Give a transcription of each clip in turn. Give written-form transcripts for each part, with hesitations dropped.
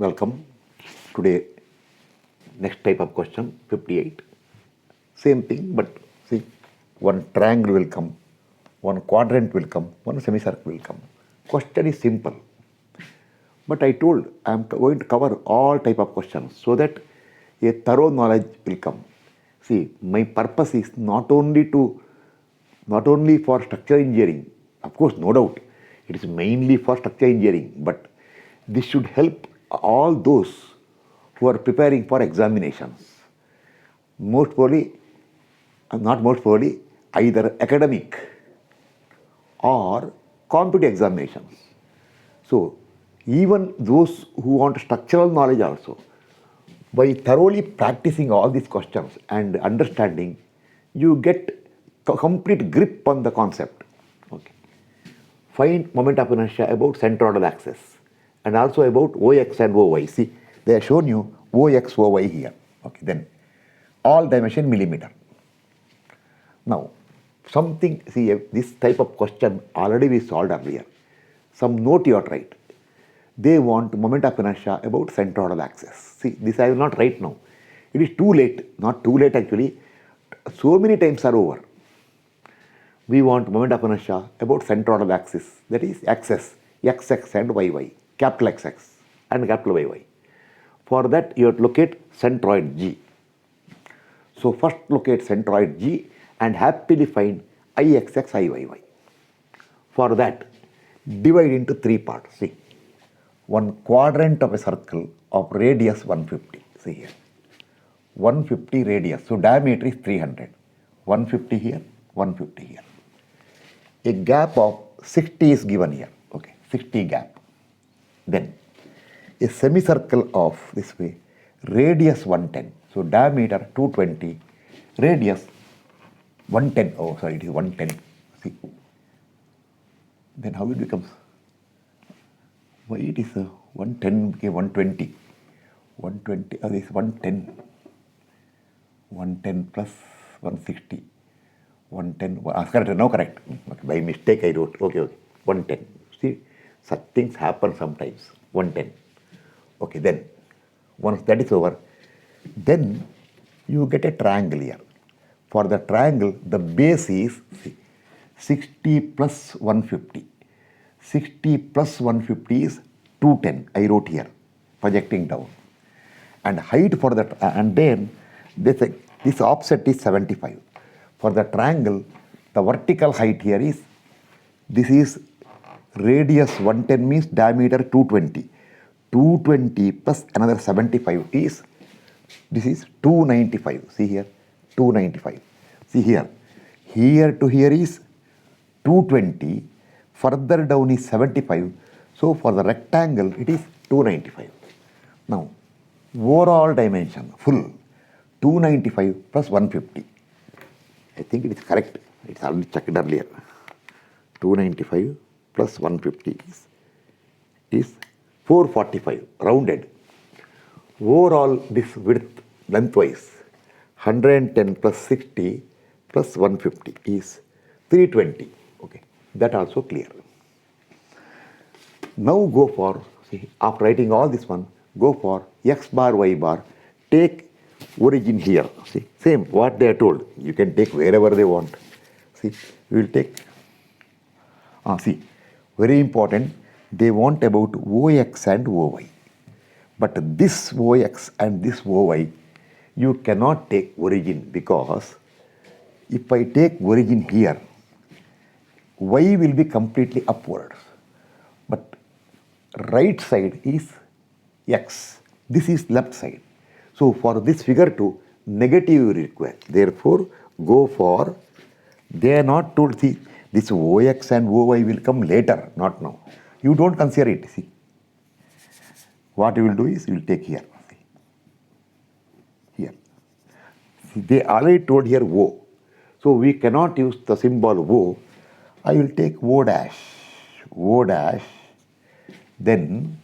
Welcome. Today, next type of question, 58. Same thing, but see, one triangle will come, one quadrant will come, one semicircle will come. Question is simple. But I told I am going to cover all type of questions so that a thorough knowledge will come. See, my purpose is not only for structural engineering, of course, no doubt, it is mainly for structural engineering, but this should help all those who are preparing for examinations. Most probably, not most probably, either academic or competitive examinations. So, even those who want structural knowledge also, by thoroughly practicing all these questions and understanding, you get complete grip on the concept. Okay. Find moment of inertia about centroidal axis and also about OX and OY. See, they have shown you OX, OY here. Okay, then all dimension millimeter. Now, something, see, this type of question already we solved earlier. Some note you are right. They want moment of inertia about centroidal axis. See, this I will not write now. It is too late. Not too late actually. So many times are over. We want moment of inertia about centroidal axis. That is axis, xx and yy, capital XX and capital YY. For that you have to locate centroid G. So first locate centroid G and happily find IXX, IYY. For that, divide into three parts. See, one quadrant of a circle of radius 150. See here, 150 radius. So diameter is 300. 150 here, 150 here. A gap of 60 is given here. Okay, 60 gap. Then a semicircle of this way, radius 110. So diameter 220, radius 110. Oh, sorry, it is 110. See. Then how it becomes? Why it is 110, okay, 120. 120, this is 110. 110 plus 160. 110, correct, no correct. Okay, by mistake I wrote, okay, 110. See, such things happen sometimes. 110. Okay, then, once that is over, then you get a triangle here. For the triangle, the base is, see, 60 plus 150. 60 plus 150 is 210. I wrote here, projecting down. And height for that, and then this offset is 75. For the triangle, the vertical height here is, this is radius 110 means diameter 220. 220 plus another 75 is, this is 295. See here, 295. See here, here to here is 220, further down is 75. So for the rectangle, it is 295. Now, overall dimension, full, 295 plus 150. I think it is correct. It's already checked earlier. 295 plus 150 is 445, rounded. Overall, this width, lengthwise, 110 plus 60 plus 150 is 320. Okay, that also clear. Now go for, see, after writing all this one, go for x bar, y bar, take origin here. See, same what they are told. You can take wherever they want. See, we will take, see, very important, they want about OX and OY. But this OX and this OY, you cannot take origin because if I take origin here, Y will be completely upwards. But right side is X. This is left side. So for this figure to negative you require. Therefore, go for, they are not told, see, this OX and OY will come later, not now. You don't consider it, see. What you will do is, you will take here, see. Here. See, they already told here O. So we cannot use the symbol O. I will take O dash. O dash. Then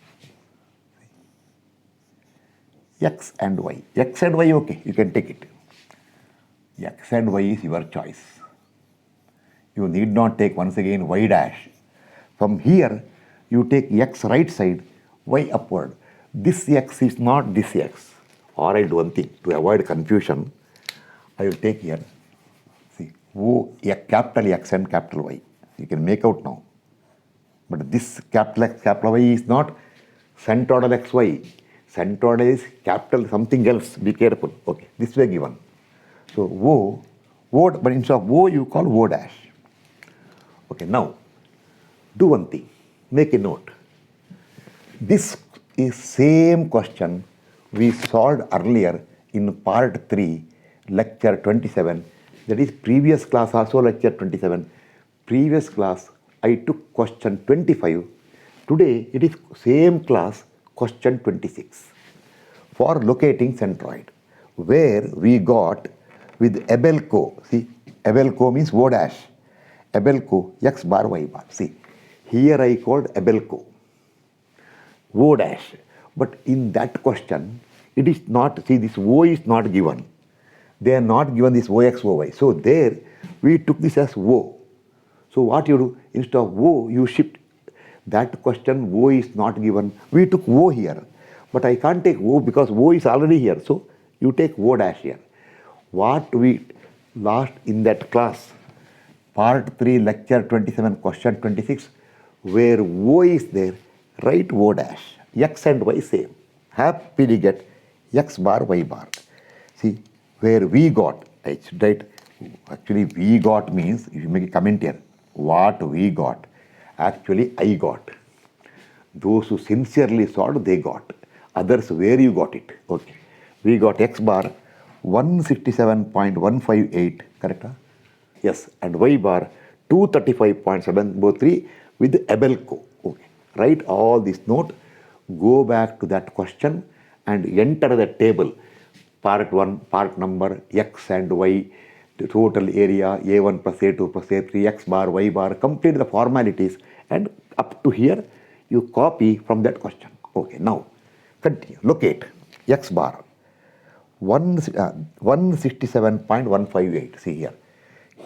X and Y. X and Y, okay, you can take it. X and Y is your choice. You need not take once again Y dash. From here, you take X right side, Y upward. this x is not this x. Or I'll do one thing to avoid confusion. I will take here, see, O, capital X and capital Y. You can make out now. But this capital X, capital Y is not centroidal XY. Centroidal is capital something else. Be careful. Okay, this way given. So O, but instead of O, you call O dash. Okay, now do one thing. Make a note. This is same question we solved earlier in part 3, lecture 27. That is previous class also lecture 27. Previous class I took question 25. Today it is same class question 26 for locating centroid, where we got with Abelco. See, Abelco means O dash. Abelco x bar y bar. See, here I called Abelco O dash. But in that question, it is not, see, this O is not given. They are not given this OX, OY. So there, we took this as O. So what you do, instead of O, you shift that question, O is not given. We took O here. But I can't take O because O is already here. So you take O dash here. What we lost in that class, part 3, lecture 27, question 26, where O is there, write O dash. X and Y same. Happily get X bar, Y bar. See, where we got, right? Actually, we got means, if you make a comment here, what we got, actually I got. Those who sincerely solved, they got. Others, where you got it. Okay. We got X bar 167.158, correct? Huh? Yes, and Y bar 235.703 with Abelco. Okay. Write all this note, go back to that question and enter the table. Part 1, part number, X and Y, the total area, A1 plus A2 plus A3, X bar, Y bar, complete the formalities, and up to here, you copy from that question. Okay, now, continue. Locate X bar 167.158. See here.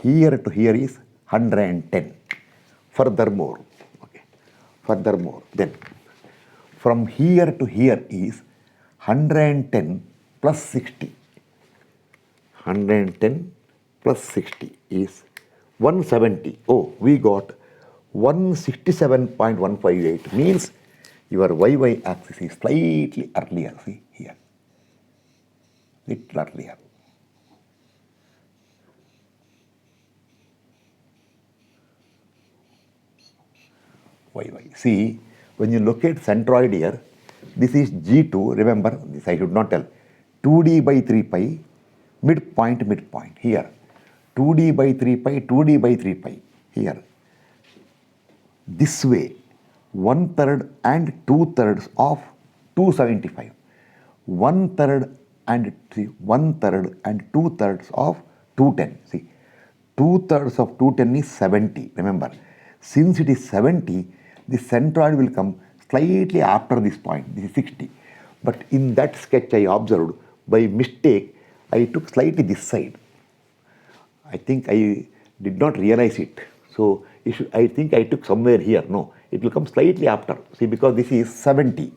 Here to here is 110. Furthermore, okay. Furthermore, then from here to here is 110 plus 60. 110 plus 60 is 170. Oh, we got 167.158 means your YY axis is slightly earlier. See here. Little earlier. YY. See, when you locate centroid here, this is G2. Remember, this I should not tell. 2D by 3 pi, midpoint. Here. 2D by 3 pi, 2D by 3 pi. Here. This way, 1/3 and 2/3 of 275. 1/3 and 1/3 and 2/3 of 210. See, 2/3 of 210 is 70. Remember, since it is 70, the centroid will come slightly after this point. This is 60. But in that sketch I observed, by mistake, I took slightly this side. I think I did not realize it. So I think I took somewhere here. No, it will come slightly after. See, because this is 70.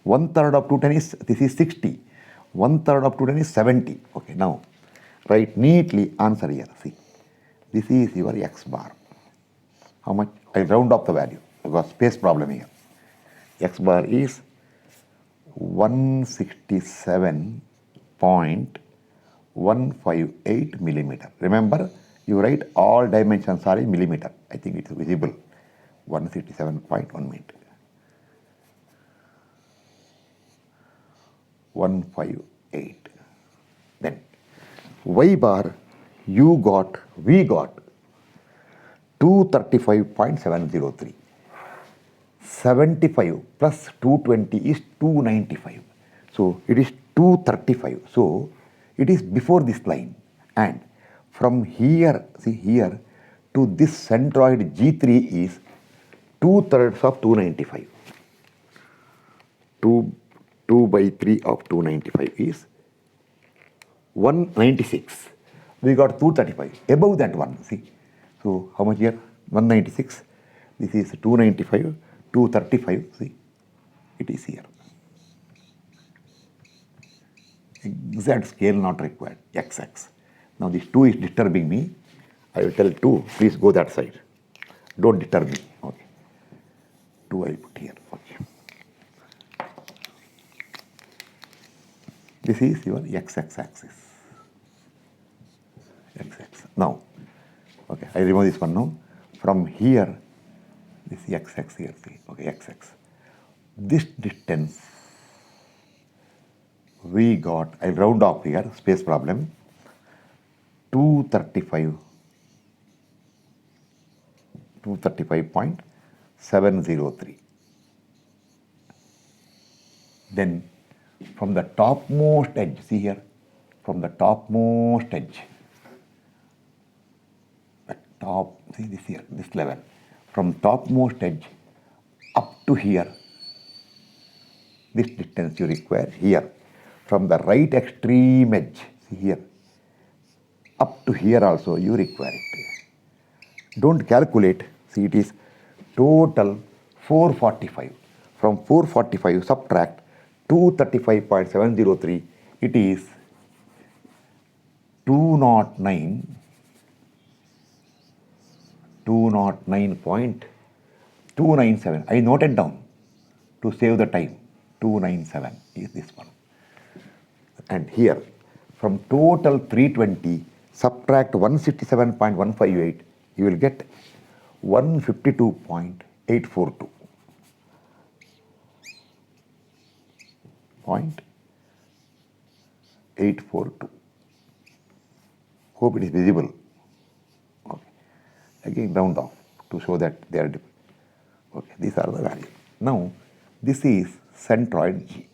1/3 of 210 is, this is 60. 1/3 of 210 is 70. Okay, now write neatly answer here. See, this is your X bar. How much? I round off the value. I got space problem here. X bar is 167.158 millimeter. Remember, you write all dimensions are in millimeter. I think it's visible. 167.1 meter. 158. Then Y bar, we got 235.703. 75 plus 220 is 295. So it is 235. So it is before this line. And from here, see here, to this centroid G3 is 2/3 of 295. 2 by 3 of 295 is 196. We got 235. Above that one, see. So how much here? 196. This is 295. 235, see, it is here. Exact scale not required, XX. Now this 2 is disturbing me. I will tell 2, please go that side. Don't disturb me. Okay. 2 I put here. Okay. This is your XX axis. XX. Now, okay, I remove this one now. From here, this XX here, see, okay, XX. This distance we got, I'll round off here, space problem, 235.703. Then from the topmost edge, see here, from the topmost edge, the top, see this here, this level, from topmost edge up to here, this distance you require here. From the right extreme edge, see here, up to here also you require it. Don't calculate, see it is total 445. From 445 subtract 235.703, it is 209.297. I noted down to save the time. 297 is this one. And here, from total 320, subtract 167.158, you will get 152.842. 0.842. Hope it is visible. Okay. Again, round off to show that they are different. Okay, these are the values. Now, this is centroid G.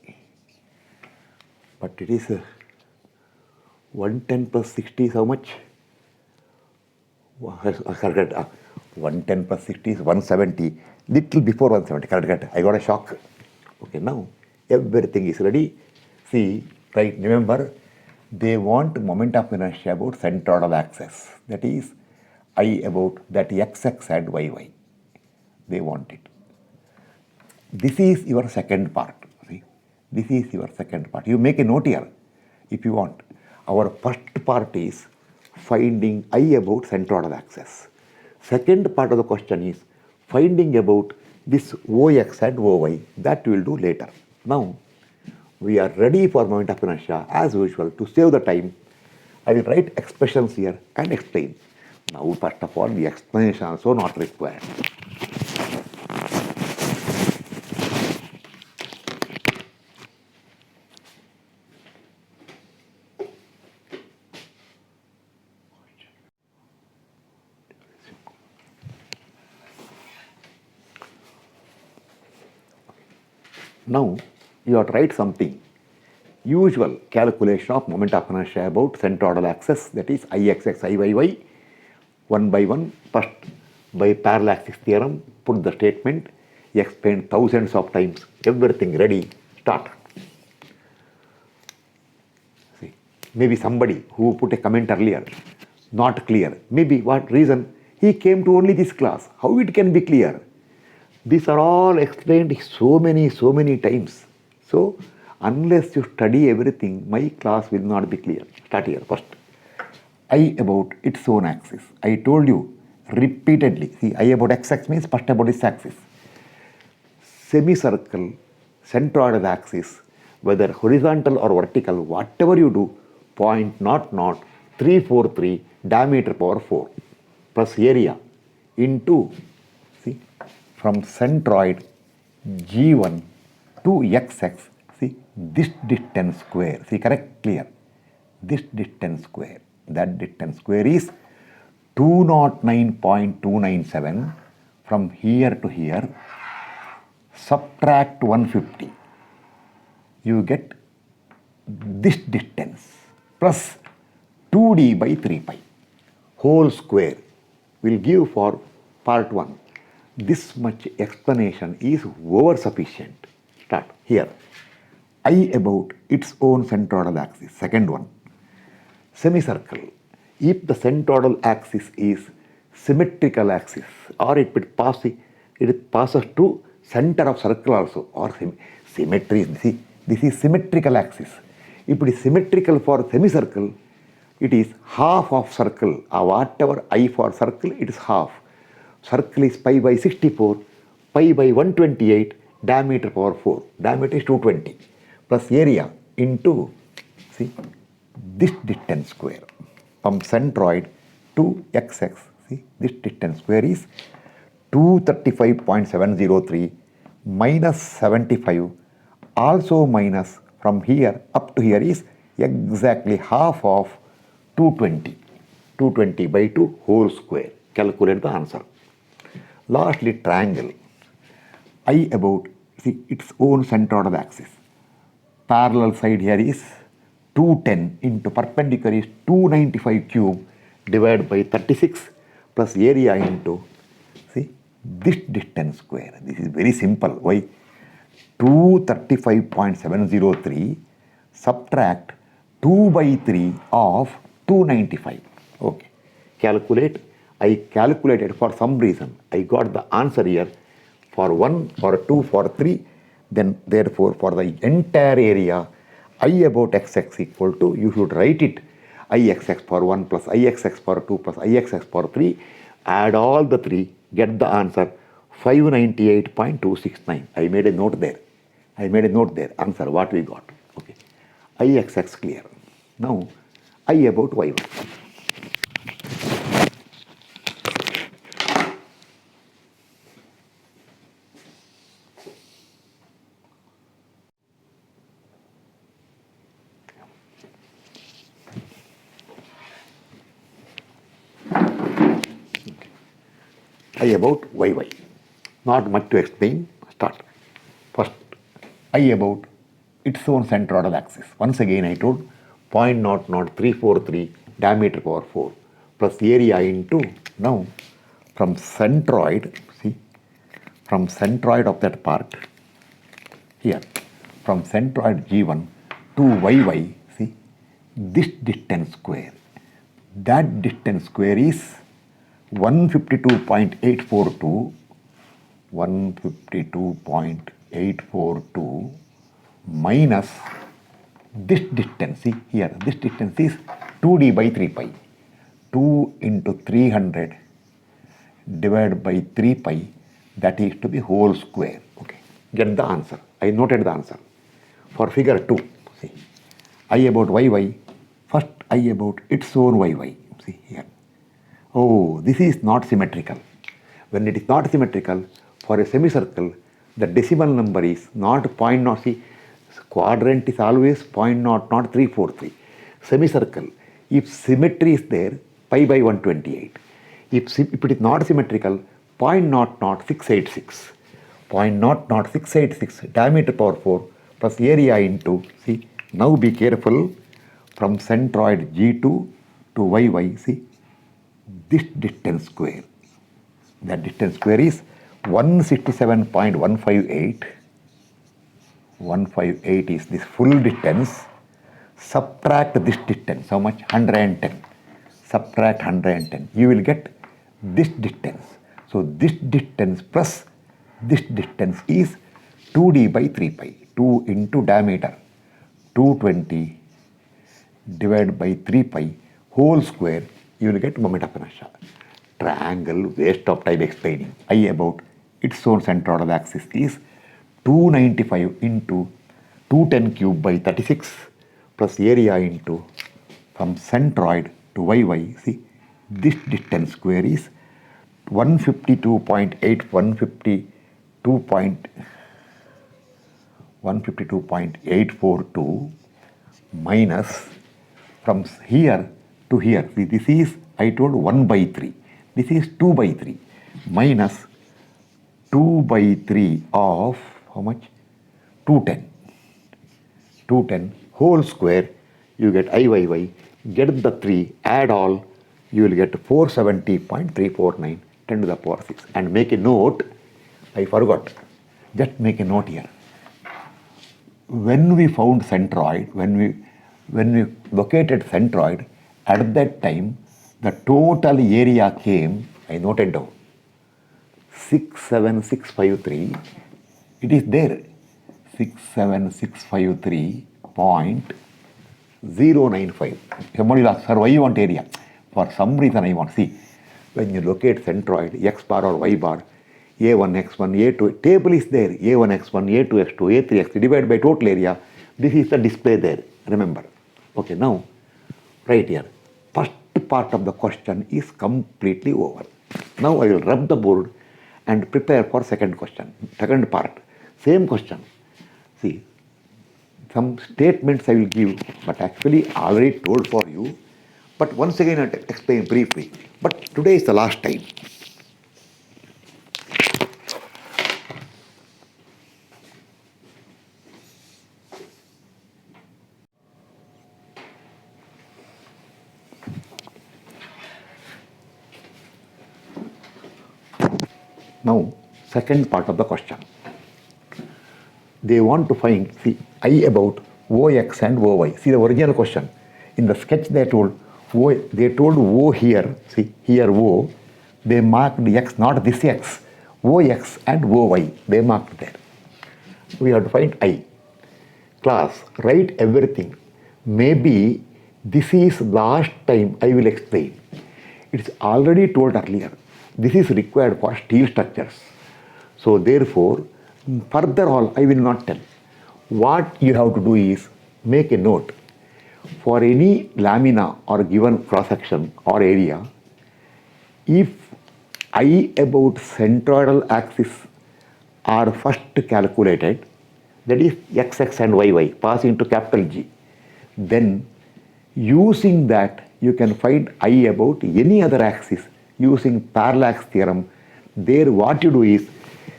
But it is 110 plus 60 is how much? 110 plus 60 is 170. Little before 170. Correct. I got a shock. Okay, now everything is ready. See, right, remember, they want moment of inertia about centroidal axis. That is, I about that XX and YY. They want it. This is your second part. See, this is your second part. You make a note here if you want. Our first part is finding I about centroidal axis. Second part of the question is finding about this OX and OY. That we will do later. Now, we are ready for moment of inertia as usual. To save the time, I will write expressions here and explain. Now, first of all, the explanation also not required. Now, you have to write something. Usual calculation of moment of inertia about centroidal axis, that is IXX, IYY, one by one. First, by parallax theorem, put the statement, explain thousands of times, everything ready, start. See, maybe somebody who put a comment earlier, not clear. Maybe what reason? He came to only this class. How it can be clear? These are all explained so many times. So, unless you study everything, my class will not be clear. Start here first. I about its own axis. I told you repeatedly. See, I about x means first about its axis. Semicircle, centroidal axis, whether horizontal or vertical, whatever you do, 0.00343 diameter power 4 plus area into, see, from centroid G1 to XX, see, this distance square, see, correct, clear, this distance square, that distance square is 209.297 from here to here, subtract 150, you get this distance plus 2d by 3 pi, whole square will give for part 1. This much explanation is over sufficient. Start here. I about its own centroidal axis. Second one. Semicircle. If the centroidal axis is symmetrical axis, or it passes to center of circle also, or symmetry. See, this is symmetrical axis. If it is symmetrical for semicircle, it is half of circle. Whatever I for circle, it is half. Circle is pi by 64, pi by 128, diameter power 4. Diameter is 220 plus area into, see, this distance square from centroid to xx. See, this distance square is 235.703 minus 75, also minus from here up to here is exactly half of 220. 220 by 2 whole square. Calculate the answer. Lastly, triangle. I about, see, its own center of the axis. Parallel side here is 210 into perpendicular is 295 cube divided by 36 plus area into, see, this distance square. This is very simple. Why? 235.703 subtract 2 by 3 of 295. Okay. Calculate. I calculated for some reason. I got the answer here for 1, for 2, for 3. Then therefore for the entire area, I about xx equal to, you should write it, ixx for 1 plus ixx for 2 plus ixx for 3. Add all the 3, get the answer 598.269. I made a note there. Answer what we got. Okay. Ixx clear. Now I about y1. I about yy. Not much to explain. Start. First, I about its own center of the axis. Once again I told 0.00343 diameter power 4 plus area into, now from centroid, see, from centroid of that part here, from centroid G1 to yy, see, this distance square. That distance square is 152.842 minus this distance. See here, this distance is 2d by 3 pi. 2 into 300 divided by 3 pi, that is to be whole square. Okay. Get the answer. I noted the answer. For figure 2, see, I about yy, first I about its own yy. See here. Oh, this is not symmetrical. When it is not symmetrical, for a semicircle, the decimal number is not 0.0. See, quadrant is always 0.00343. Semicircle, if symmetry is there, pi by 128. If it is not symmetrical, 0.00686. 0.00686 diameter power 4 plus area into, see, now be careful, from centroid G2 to yy, see, this distance square. That distance square is 167.158. 158 is this full distance. Subtract this distance. How much? 110. Subtract 110. You will get this distance. So this distance plus this distance is 2d by 3 pi. 2 into diameter 220 divided by 3 pi whole square. You will get moment of inertia. Triangle, waste of time explaining. I about its own center of the axis is 295 into 210 cube by 36 plus area into, from centroid to yy, see, this distance square is 152.842 minus from here to here. See, this is, I told 1 by 3. This is 2 by 3 minus 2 by 3 of how much? 210. 210 whole square. You get IYY. Get the 3, add all. You will get 470.349 10 to the power 6. And make a note. I forgot. Just make a note here. When we found centroid, when we located centroid, at that time, the total area came, I noted down, 67653. It is there, 67653.0 095. Somebody will ask, sir, why you want area? For some reason I want. See, when you locate centroid, x bar or y bar, a1, x1, a2, table is there, a1, x1, a2, x2, a3, x3, divided by total area. This is the display there, remember. Okay, now, right here, first part of the question is completely over. Now I will rub the board and prepare for second question, second part. Same question. See, some statements I will give, but actually already told for you. But once again I will explain briefly. But today is the last time. Now, second part of the question. They want to find, see, I about OX and OY. See the original question. In the sketch they told O here, see, here O, they marked X, not this X, OX and OY, they marked there. We have to find I. Class, write everything. Maybe this is last time I will explain. It's already told earlier. This is required for steel structures. So therefore, further all I will not tell. What you have to do is make a note. For any lamina or given cross section or area, if I about centroidal axis are first calculated, that is XX and YY passing to capital G, then using that you can find I about any other axis using parallax theorem. There what you do is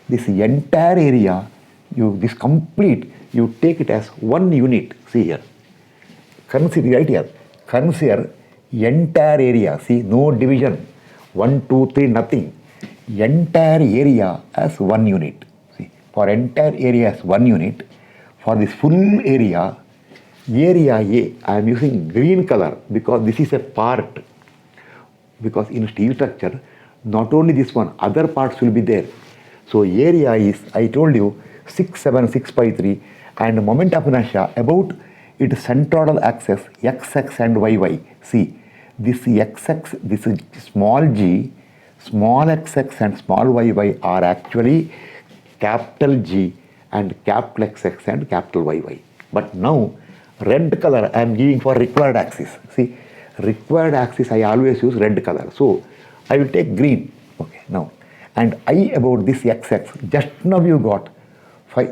this entire area, this complete, you take it as one unit. See here. Consider right here. Consider entire area. See, no division. 1, 2, 3, nothing. Entire area as one unit. See, for entire area as one unit, for this full area A, I am using green color because this is a part. Because in steel structure, not only this one, other parts will be there. So area is, I told you, 67653, and moment of inertia about its centroidal axis XX and YY. See, this XX, this is small g, small XX and small YY are actually capital G and capital XX and capital YY. But now, red color I am giving for required axis. See, required axis I always use red color. So, I will take green. Okay, now. And I about this XX, just now you got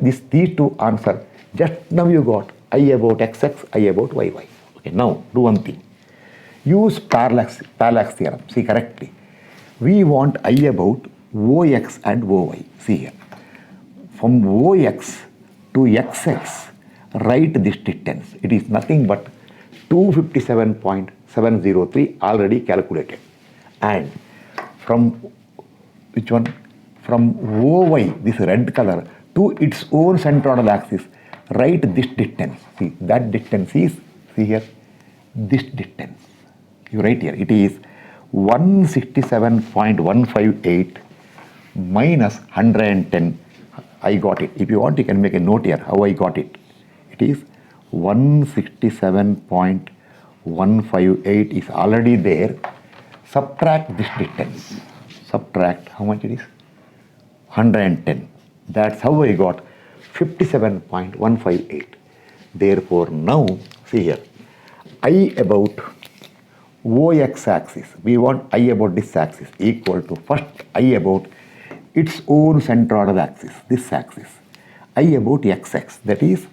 these two answer. Just now you got I about XX, I about YY. Okay, now do one thing. Use parallax theorem. See correctly. We want I about OX and OY. See here. From OX to XX, write this distance. It is nothing but 257.703 already calculated. And from which one? From OY, this red color, to its own centroidal axis, write this distance. See, that distance is, see here, this distance. You write here, it is 167.158 minus 110. I got it. If you want, you can make a note here how I got it. It is 167.158 is already there. Subtract this distance. Subtract, how much it is? 110. That's how I got 57.158. Therefore, now, see here, I about OX axis, we want I about this axis equal to first I about its own centroidal axis, this axis. I about XX, that is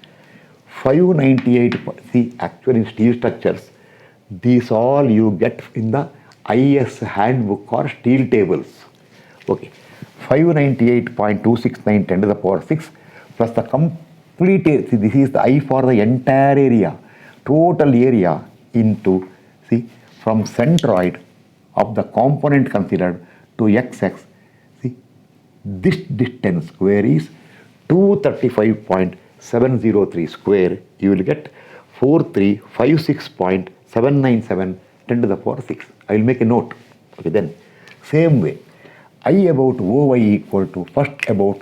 598. See, actually in steel structures, these all you get in the IS handbook or steel tables. Okay, 598.269 10 to the power 6 plus the complete, see, this is the I for the entire area, total area into, see, from centroid of the component considered to XX, see, this distance square is 235.703 square, you will get 4356.797 10 to the power 6. I will make a note. Okay, then same way, I about OY equal to first about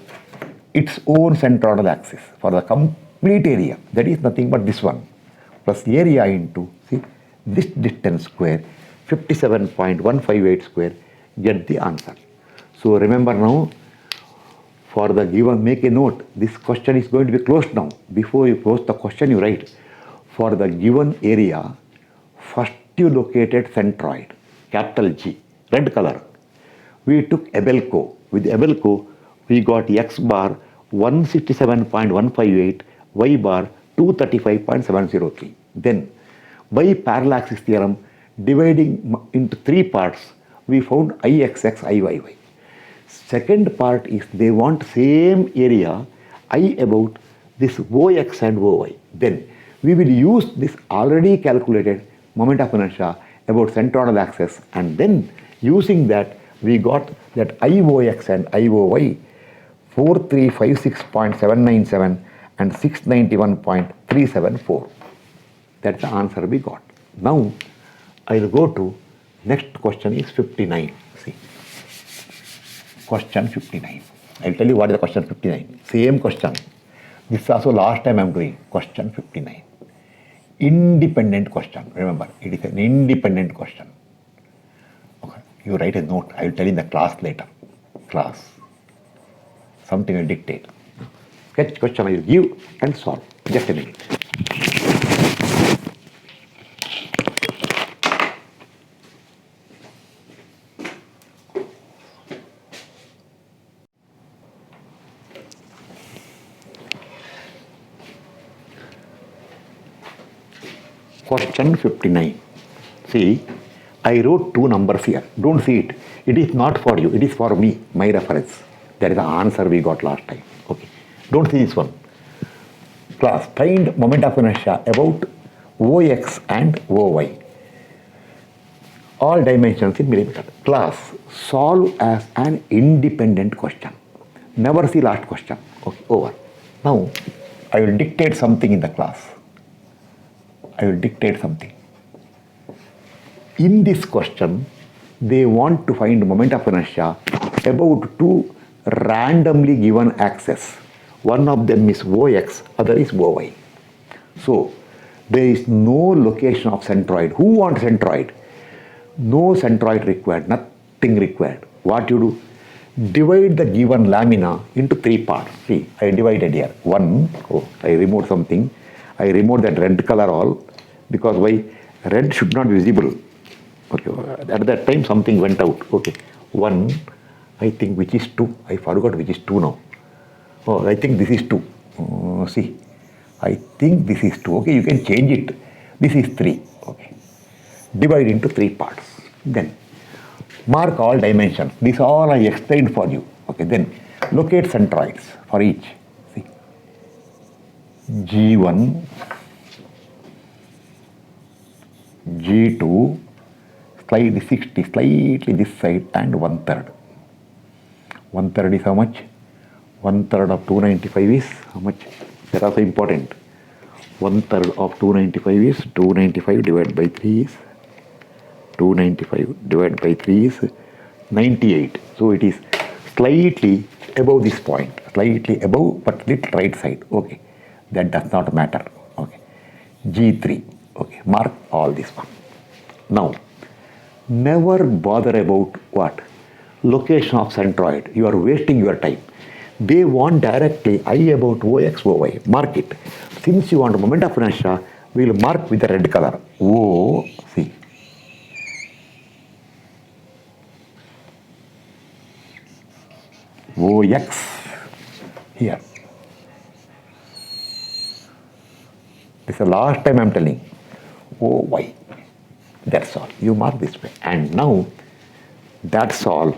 its own centroidal axis for the complete area, that is nothing but this one, plus area into, see, this distance square, 57.158 square, get the answer. So remember now, for the given, make a note, this question is going to be closed now. Before you close the question, you write, for the given area, first you located centroid, capital G, red color. We took Abelco. With Abelco, we got X bar 167.158, Y bar 235.703. Then, by parallaxis theorem, dividing into three parts, we found IXX, IYY. Second part is they want same area, I about this OX and OY. Then, we will use this already calculated moment of inertia about centroidal axis, and then using that, we got that IOX and IOY 4356.797 and 691.374. That's the answer we got. Now, I'll go to next question is 59. See, question 59. I'll tell you what is the question 59. Same question. This is also last time I'm doing question 59. Independent question. Remember, it is an independent question. Okay. You write a note. I will tell you in the class later. Class. Something I will dictate. Sketch question I will give and solve. Just a minute. Question 59. See, I wrote two numbers here. Don't see it. It is not for you. It is for me, my reference. That is the answer we got last time. Okay. Don't see this one. Class, find moment of inertia about OX and OY. All dimensions in millimeter. Class, solve as an independent question. Never see last question. Okay, over. Now, I will dictate something in the class. I will dictate something. In this question, they want to find moment of inertia about two randomly given axes. One of them is OX, other is OY. So, there is no location of centroid. Who wants centroid? No centroid required, nothing required. What you do? Divide the given lamina into three parts. See, I divided here. One, I removed something. I removed that red color all, because why? Red should not be visible. Okay, at that time something went out. Okay, one, I think which is 2. I forgot which is 2 now. Oh, I think this is 2. See, I think this is 2. Okay, you can change it. This is 3. Okay, divide into 3 parts. Then mark all dimensions. This all I explained for you. Okay, then locate centroids for each. See, G1, G2, slightly 60, slightly this side, and 1/3. 1/3 is how much? 1/3 of 295 is how much? That is also important. 1/3 of 295 is 295 divided by 3 is 295 divided by 3 is 98. So it is slightly above this point, slightly above, but little right side. Okay, that does not matter. Okay, G3. Okay, mark all this one. Now, never bother about what? Location of centroid. You are wasting your time. They want directly I about OX, OY. Mark it. Since you want moment of inertia, we will mark with the red color. O, see. OX here. This is the last time I am telling. OY. That's all. You mark this way. And now, that's all.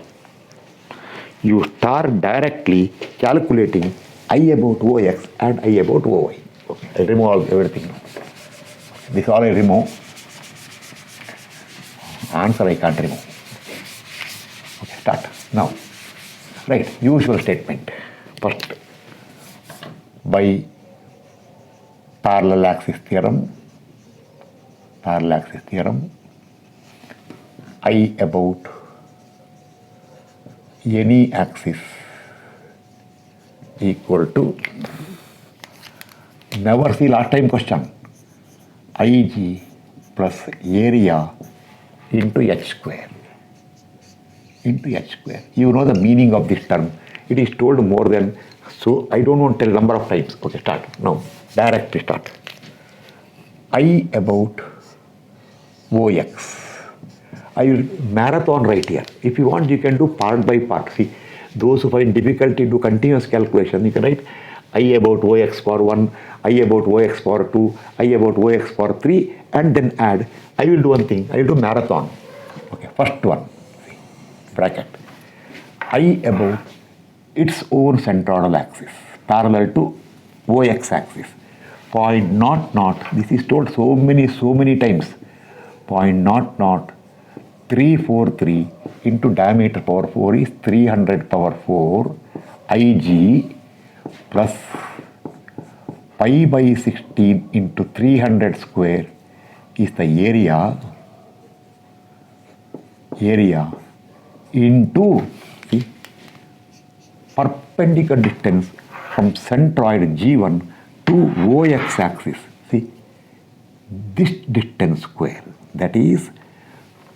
You start directly calculating I about OX and I about OY. Okay, I remove everything now. This all I remove. Answer I can't remove. Okay, start. Now, right, usual statement. First, by parallel axis theorem, I about any axis equal to, never see last time question, IG plus area into h square. Into h square. You know the meaning of this term. It is told more than, so I don't want to tell number of times. Okay, start. Now, directly start. I about OX. I will marathon right here. If you want, you can do part by part. See, those who find difficulty do continuous calculation, you can write I about OX for 1, I about OX for 2, I about OX for 3, and then add. I will do one thing. I will do marathon. Okay, first one. See, bracket. I about its own centroidal axis, parallel to OX axis. Point naught naught. This is told so many times. Point naught naught 343 into diameter power 4 is 300 power 4 Ig plus pi by 16 into 300 square is the area into, see, perpendicular distance from centroid G1 to OX axis. See, this distance square, that is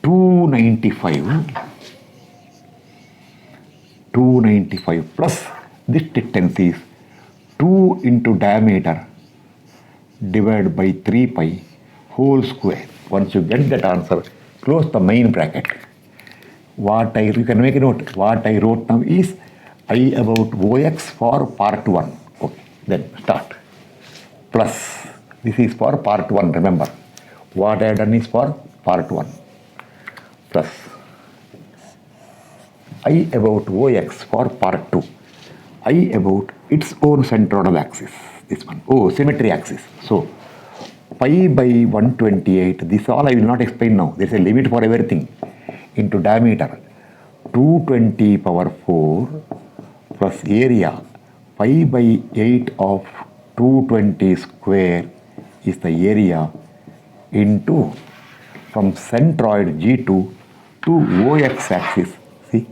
295 plus this distance is 2 into diameter divided by 3 pi whole square. Once you get that answer, close the main bracket. You can make a note. What I wrote now is I about OX for part 1. Okay, then start. Plus, this is for part 1, remember. What I have done is for part 1. Plus I about OX for part 2. I about its own centroidal axis. This one. Oh, symmetry axis. So, pi by 128. This all I will not explain now. There is a limit for everything. Into diameter 220 power 4 plus area pi by 8 of 220 square is the area into from centroid G2 to OX axis. See,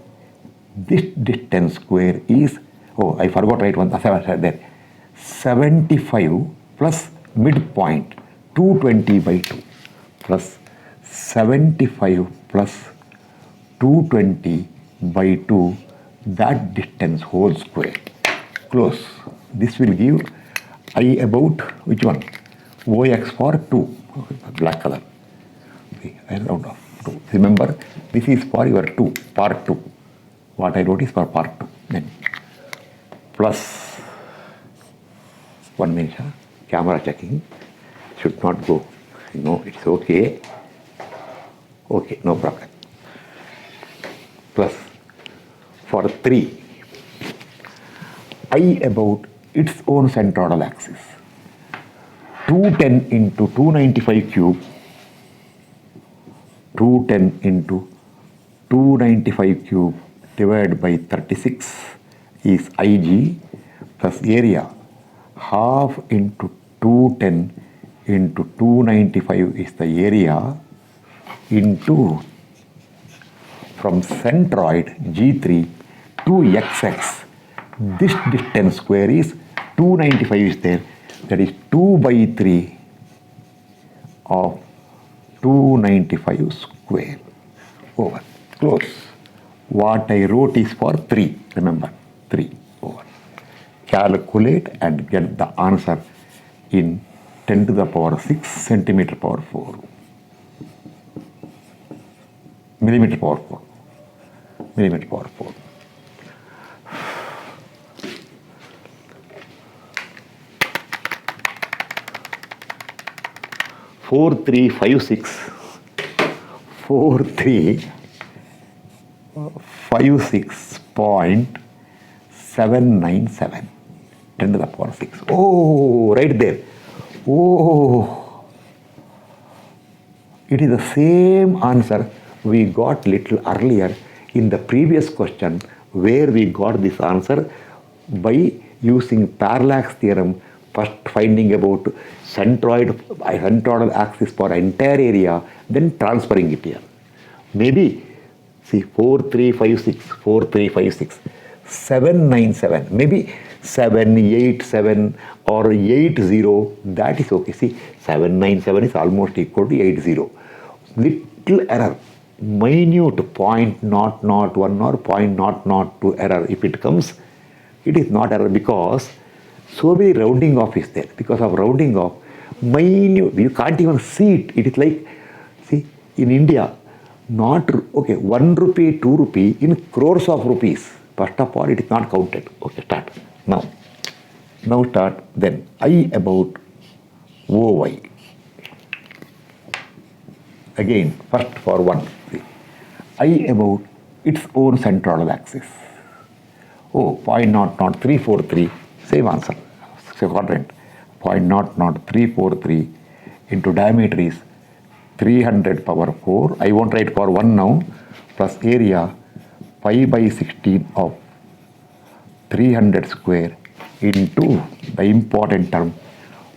this distance square is, oh, I forgot to write one there, 75 plus midpoint 220 by 2 plus 75 plus 220 by 2, that distance whole square. Close. This will give I about which one? OX for 2, black color. See, I round off 2. Remember, this is for your 2, part 2. What I wrote is for part 2. Then plus 1 minute, camera checking. Should not go. No, it's okay. Okay, no problem. Plus for 3, I about its own centroidal axis. 210 into 295 cube, 210 into 295 cube divided by 36 is Ig plus area half into 210 into 295 is the area into from centroid G3 to XX. This distance square is 295 is there. That is 2 by 3 of 295 square over. Close. What I wrote is for 3. Remember, 3 over. Calculate and get the answer in 10 to the power 6 centimeter power 4. Millimeter power 4. Millimeter power 4. Four, 3, 5, 6. 4, 3, 5, 6.797. 10 to the power 6. Oh, right there. Oh, it is the same answer we got little earlier in the previous question, where we got this answer by using parallax theorem, first finding about centroidal axis for entire area, then transferring it here. Maybe, see, 4, 3, 5, 6, 4, 3, 5, 6, 797. Maybe 787 or 80, that is okay. See, 797 is almost equal to 80. Little error, minute 0.001 or 0.002 error, if it comes, it is not error because so many rounding off is there. Because of rounding off, minute, you can't even see it. It is like, see, in India, not, okay, 1 rupee, 2 rupee, in crores of rupees. First of all, it is not counted. Okay, start. Now start. Then I about OY. Again, first for 1. See, I about its own central axis. Oh, 0.00343, same answer. So quadrant. 0.00343 into diameter is 300 power 4. I won't write for 1 now. Plus area pi by 16 of 300 square into the important term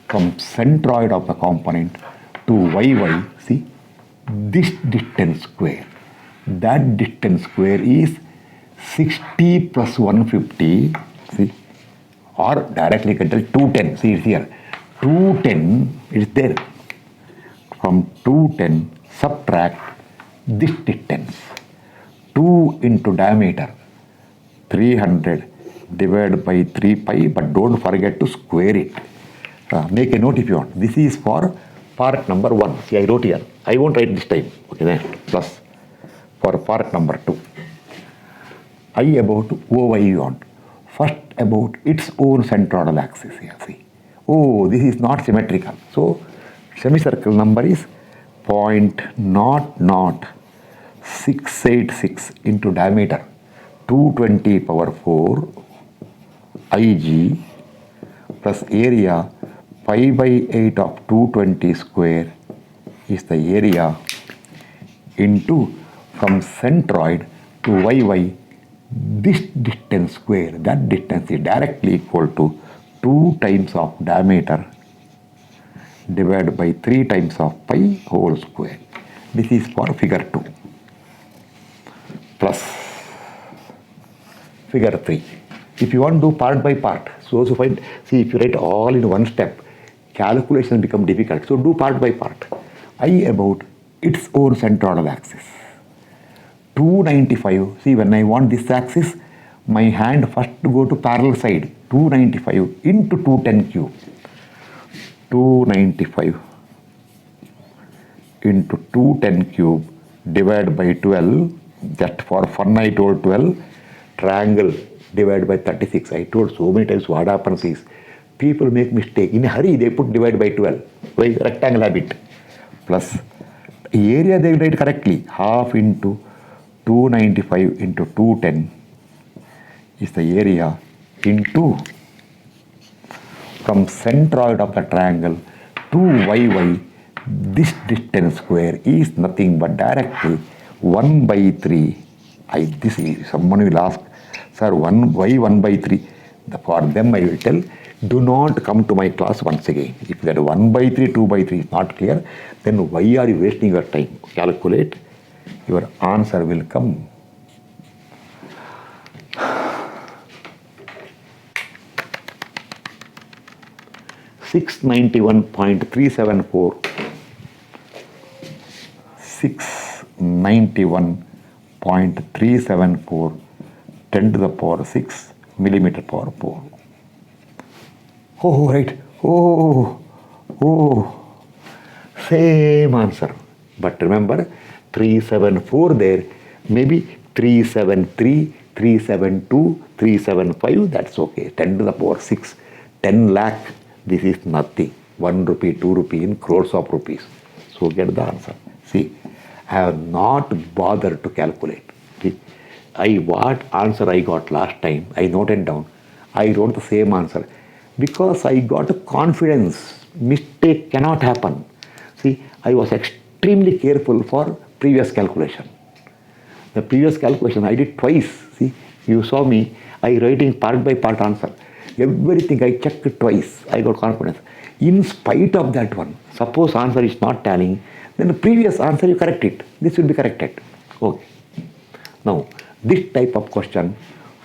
from centroid of the component to YY. See, this distance square. That distance square is 60 plus 150. See, or directly you can tell 210. See, it's here. 210 is there. From 210, subtract this distance. 2 into diameter, 300 divided by 3 pi, but don't forget to square it. Make a note if you want. This is for part number 1. See, I wrote here. I won't write this time. Okay, then plus for part number 2. I about OY you want. First about its own centroidal axis here. See. Oh, this is not symmetrical. So, semicircle number is 0.00686 into diameter 220 power 4 Ig plus area pi by 8 of 220 square is the area into from centroid to YY this distance square. That distance is directly equal to 2 times of diameter divided by 3 times of pi whole square. This is for figure 2. Plus figure 3. If you want to do part by part, so find, see, if you write all in one step, calculations become difficult. So do part by part. I about its own centroidal axis. 295, see, when I want this axis, my hand first to go to parallel side. 295 into 210 cube. 295 into 210 cube divided by 12. Just for fun I told 12. Triangle divided by 36. I told so many times what happens is people make mistake. In a hurry they put divide by 12. Why? Rectangle habit. Plus area they write correctly. Half into 295 into 210 is the area into from centroid of the triangle to YY. This distance square is nothing but directly 1 by 3. This is, someone will ask, sir, why 1 by 3? For them I will tell, do not come to my class once again. If that 1 by 3, 2 by 3 is not clear, then why are you wasting your time? Calculate, your answer will come. $691.374 691.374 10 to the power 6 millimeter power 4. Oh, right. Oh, same answer. But remember, 374 there, maybe 373, 372, 375, that's okay. 10 to the power 6, 10 lakh, this is nothing. 1 rupee, 2 rupee in crores of rupees. So get the answer. See, I have not bothered to calculate. See, what answer I got last time, I noted down. I wrote the same answer because I got confidence. Mistake cannot happen. See, I was extremely careful for previous calculation. The previous calculation I did twice. See, you saw me, I writing part by part answer. Everything I checked twice. I got confidence. In spite of that one, suppose answer is not tallying, then the previous answer you correct it. This will be corrected. Okay. Now, this type of question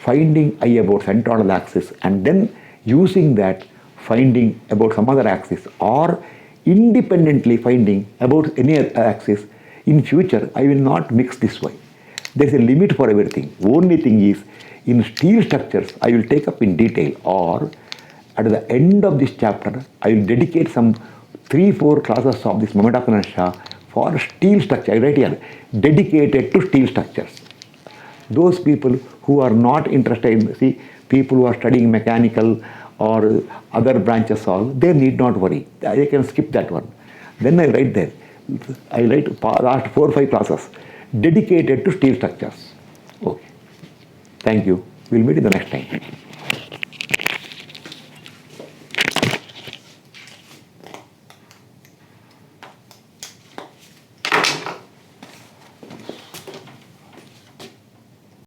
finding I about centroidal axis and then using that finding about some other axis or independently finding about any other axis, in future I will not mix this way. There is a limit for everything. Only thing is, in steel structures I will take up in detail, or at the end of this chapter I will dedicate some 3-4 classes of this moment of inertia for steel structure. I write here, dedicated to steel structures. Those people who are not interested in, see, people who are studying mechanical or other branches, all, they need not worry. They can skip that one. Then I write there, I write last 4 or 5 classes dedicated to steel structures. Okay. Thank you. We'll meet in the next time.